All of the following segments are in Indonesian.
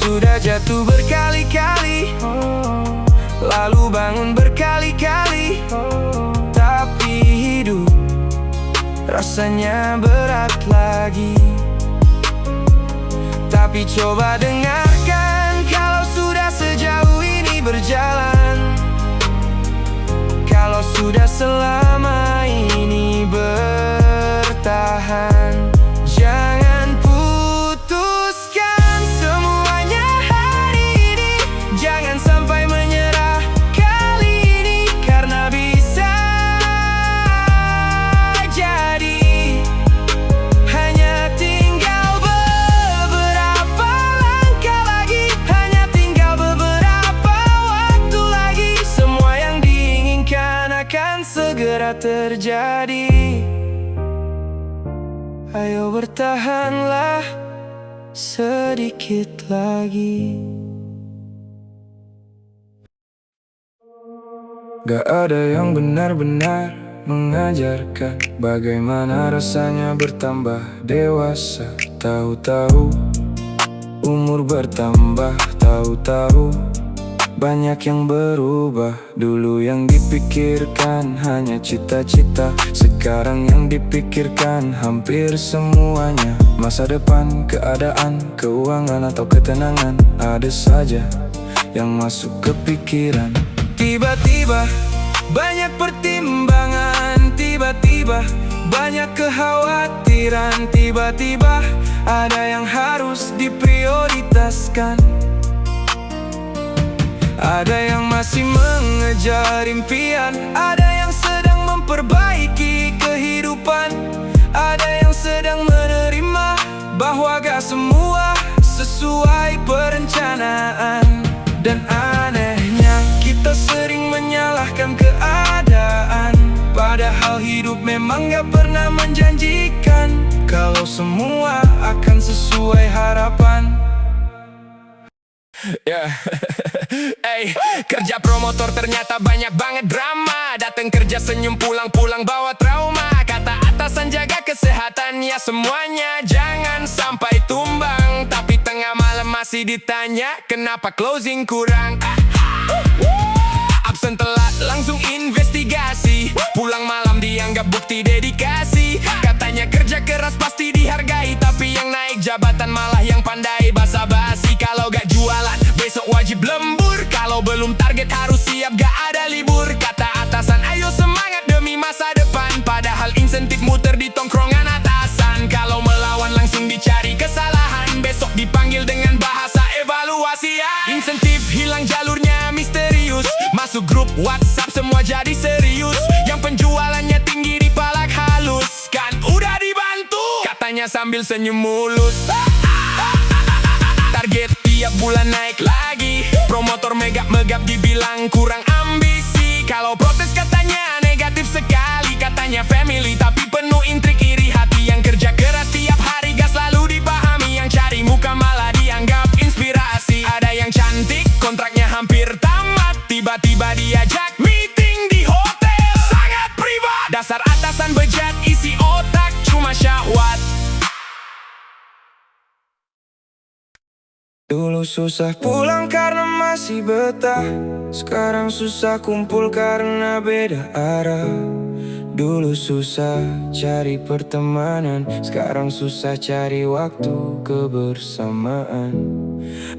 sudah jatuh berkali-kali, lalu bangun berkali-kali, tapi hidup rasanya berat lagi. Tapi coba dengarkan, kalau sudah sejauh ini berjalan, kalau sudah selama ini bertahan, jangan putuskan semuanya hari ini. Jangan sampai menyerah kali ini, karena bisa jadi hanya tinggal beberapa langkah lagi, hanya tinggal beberapa waktu lagi. Semua yang diinginkan akan segera terjadi. Ayo bertahanlah sedikit lagi. Gak ada yang benar-benar mengajarkan bagaimana rasanya bertambah dewasa. Tahu-tahu umur bertambah, tahu-tahu banyak yang berubah. Dulu yang dipikirkan hanya cita-cita, sekarang yang dipikirkan hampir semuanya. Masa depan, keadaan, keuangan atau ketenangan, ada saja yang masuk ke pikiran. Tiba-tiba banyak pertimbangan, tiba-tiba banyak kekhawatiran, tiba-tiba ada yang harus diprioritaskan. Ada yang masih mengejar impian, ada yang sedang memperbaiki kehidupan, ada yang sedang menerima bahwa gak semua sesuai perencanaan. Dan anehnya kita sering menyalahkan keadaan, padahal hidup memang gak pernah menjanjikan kalau semua akan sesuai harapan. Hey, kerja promotor ternyata banyak banget drama. Datang kerja senyum, pulang-pulang bawa trauma. Kata atasan jaga kesehatan ya semuanya, jangan sampai tumbang. Tapi tengah malam masih ditanya kenapa closing kurang. Absen telat langsung investigasi, pulang malam dianggap bukti dedikasi. Katanya kerja keras pasti dihargai, tapi yang naik jabatan malah yang pandai basa-basi. Kalau gak jualan besok wajib lembur, kalau belum target harus siap gak ada libur. Kata atasan ayo semangat demi masa depan, padahal insentif muter di tongkrongan atasan. Kalau melawan langsung dicari kesalahan, besok dipanggil dengan bahasa evaluasi ya. Insentif hilang jalurnya misterius, masuk grup WhatsApp semua jadi serius. Yang penjualannya tinggi dipalak halus, kan udah dibantu katanya sambil senyum mulus. Target tiap bulan naik lagi, promotor megap-megap dibilang kurang ambisi. Kalau protes katanya negatif sekali, katanya family tapi penuh intrik iri hati. Yang kerja keras tiap hari gak selalu dipahami, yang cari muka malah dianggap inspirasi. Ada yang cantik kontraknya hampir tamat, tiba-tiba diajak meeting di hotel sangat privat. Dasar atasan bejat, isi otak cuma syahwat. Dulu susah pulang karena masih betah, sekarang susah kumpul karena beda arah. Dulu susah cari pertemanan, sekarang susah cari waktu kebersamaan.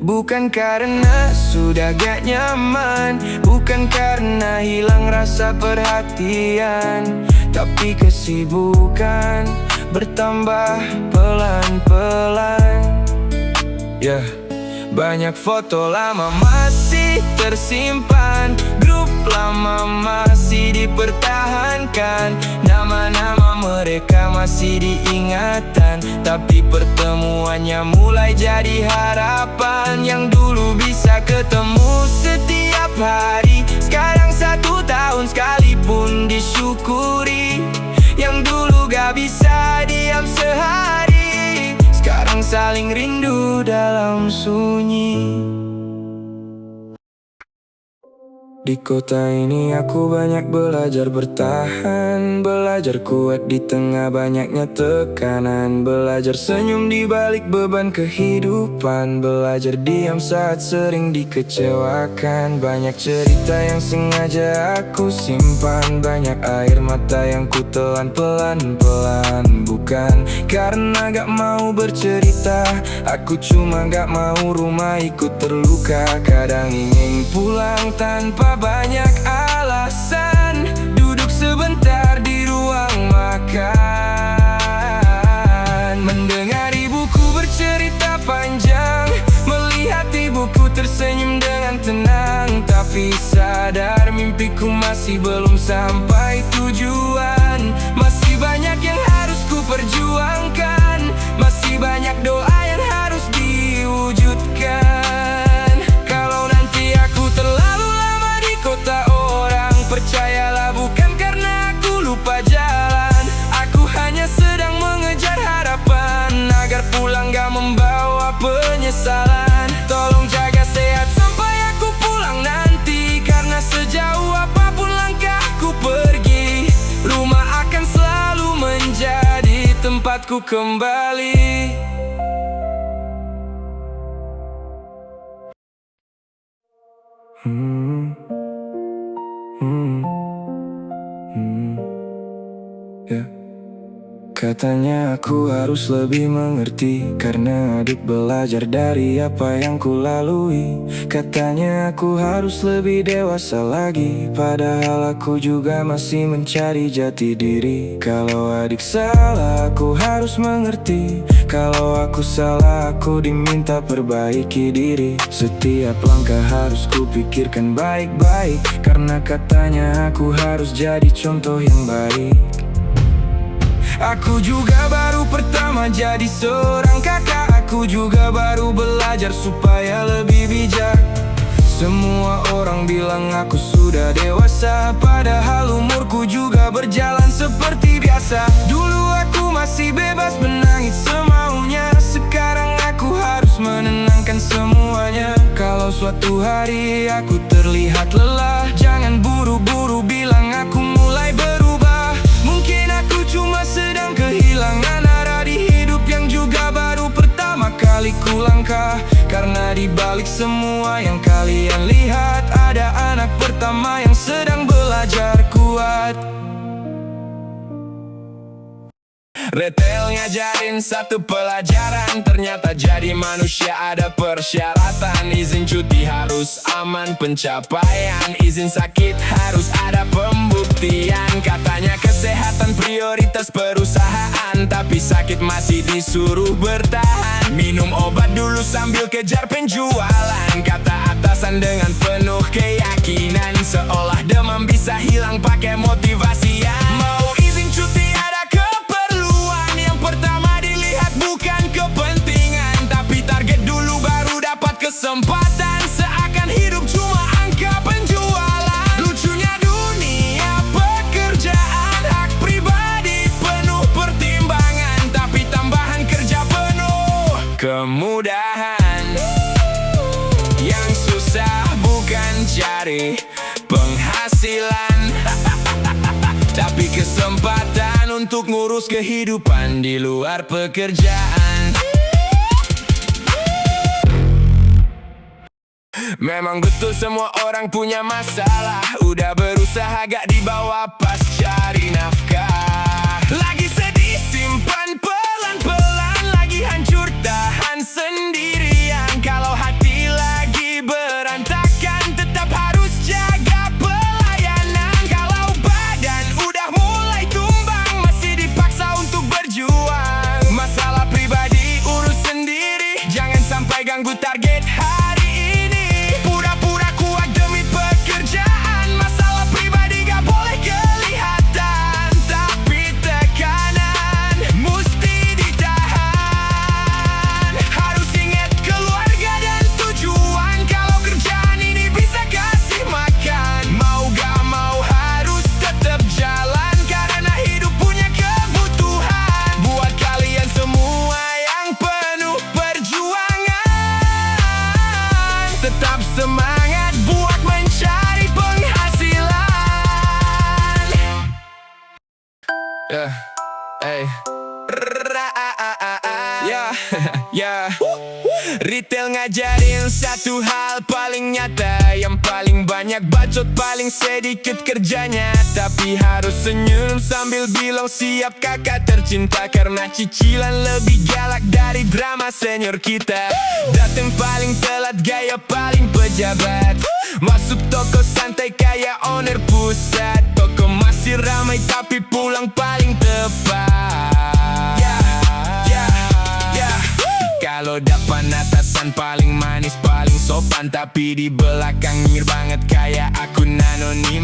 Bukan karena sudah gak nyaman, bukan karena hilang rasa perhatian, tapi kesibukan bertambah pelan-pelan. Banyak foto lama masih tersimpan, grup lama masih dipertahankan, nama-nama mereka masih diingatan, tapi pertemuannya mulai jadi harapan. Yang dulu bisa ketemu setiap hari, sekarang 1 tahun sekali pun disyukuri. Yang dulu gak bisa diam sehari, sekarang saling rindu dalam sunyi. Di kota ini aku banyak belajar bertahan, belajar kuat di tengah banyaknya tekanan, belajar senyum di balik beban kehidupan, belajar diam saat sering dikecewakan. Banyak cerita yang sengaja aku simpan, banyak air mata yang ku telan pelan-pelan. Bukan karena gak mau bercerita, aku cuma gak mau rumah ikut terluka. Kadang ingin pulang tanpa banyak alasan, duduk sebentar di ruang makan, mendengar ibuku bercerita panjang, melihat ibuku tersenyum dengan tenang. Tapi sadar mimpiku masih belum sampai tujuan, masih banyak yang harus ku perjuangkan, masih banyak doa yang harus diwujudkan. Kalau nanti aku terlalu lama di kota orang, percayalah bukan karena aku lupa jalan, aku hanya sedang mengejar harapan, agar pulang gak membawa penyesalan. Tolong jaga sehat sampai aku pulang nanti, karena sejauh apapun langkahku pergi, rumah akan selalu menjadi tempatku kembali. Ya. Katanya aku harus lebih mengerti, karena adik belajar dari apa yang ku lalui. Katanya aku harus lebih dewasa lagi, padahal aku juga masih mencari jati diri. Kalau adik salah aku harus mengerti, kalau aku salah aku diminta perbaiki diri. Setiap langkah harus ku pikirkan baik-baik, karena katanya aku harus jadi contoh yang baik. Aku juga baru pertama jadi seorang kakak, aku juga baru belajar supaya lebih bijak. Semua orang bilang aku sudah dewasa, padahal umurku juga berjalan seperti biasa. Dulu aku masih bebas menangis semaunya, sekarang aku harus menenangkan semuanya. Kalau suatu hari aku terlihat lelah, jangan buru-buru bilang aku mulai berubah. Mungkin aku cuma sedang kehilangan arah di hidup yang juga baru pertama kali ku langkah. Karena di balik semua yang kalian lihat, ada anak pertama yang sedang belajar kuat. Retail ngajarin satu pelajaran, ternyata jadi manusia ada persyaratan. Izin cuti harus aman pencapaian, izin sakit harus ada pembuktian. Katanya kesehatan prioritas perusahaan, tapi sakit masih disuruh bertahan. Minum obat dulu sambil kejar penjualan, kata atasan dengan penuh keyakinan, seolah demam bisa hilang pakai motivasian. Mau izin cuti ada keperluan, yang pertama dilihat bukan kepentingan, tapi target dulu baru dapat kesempatan. Seakan hidup cuma angka penjualan. Lucunya dunia pekerjaan, hak pribadi penuh pertimbangan, tapi tambahan kerja penuh kemudahan. Yang susah bukan cari penghasilan, tapi kesempatan untuk ngurus kehidupan di luar pekerjaan. Memang betul semua orang punya masalah, udah berusaha gak dibawa pas cari nafkah. Lagi sedih simpan pelan-pelan, lagi hancur tahan sendirian. Kalau hati lagi berantakan, tetap harus jaga pelayanan. Kalau badan udah mulai tumbang, masih dipaksa untuk berjuang. Masalah pribadi urus sendiri, jangan sampai ganggu target hari ini. Pura-pura kuat demi pekerjaan, masalah pribadi gak boleh kelihatan, tapi tekanan musti ditahan. Harus ingat keluarga dan tujuan, kalau kerjaan ini bisa kasih makan. Mau gak mau harus tetap jalan, karena hidup punya kebutuhan. Buat kalian semua yang penuh perjuangan, tetap semangat buat mencari penghasilan. Hey. Ya, retail ngajarin satu hal paling nyata, yang paling banyak bacot, paling sedikit kerjanya. Tapi harus senyum sambil bilang siap kakak tercinta, karena cicilan lebih galak dari drama senior kita. Datang paling telat, gaya paling pejabat, masuk toko santai kayak owner pusat. Toko masih ramai tapi pulang paling tepat. Kalau depan atasan paling manis, paling sopan, tapi di belakang ngir banget kayak akun anonim.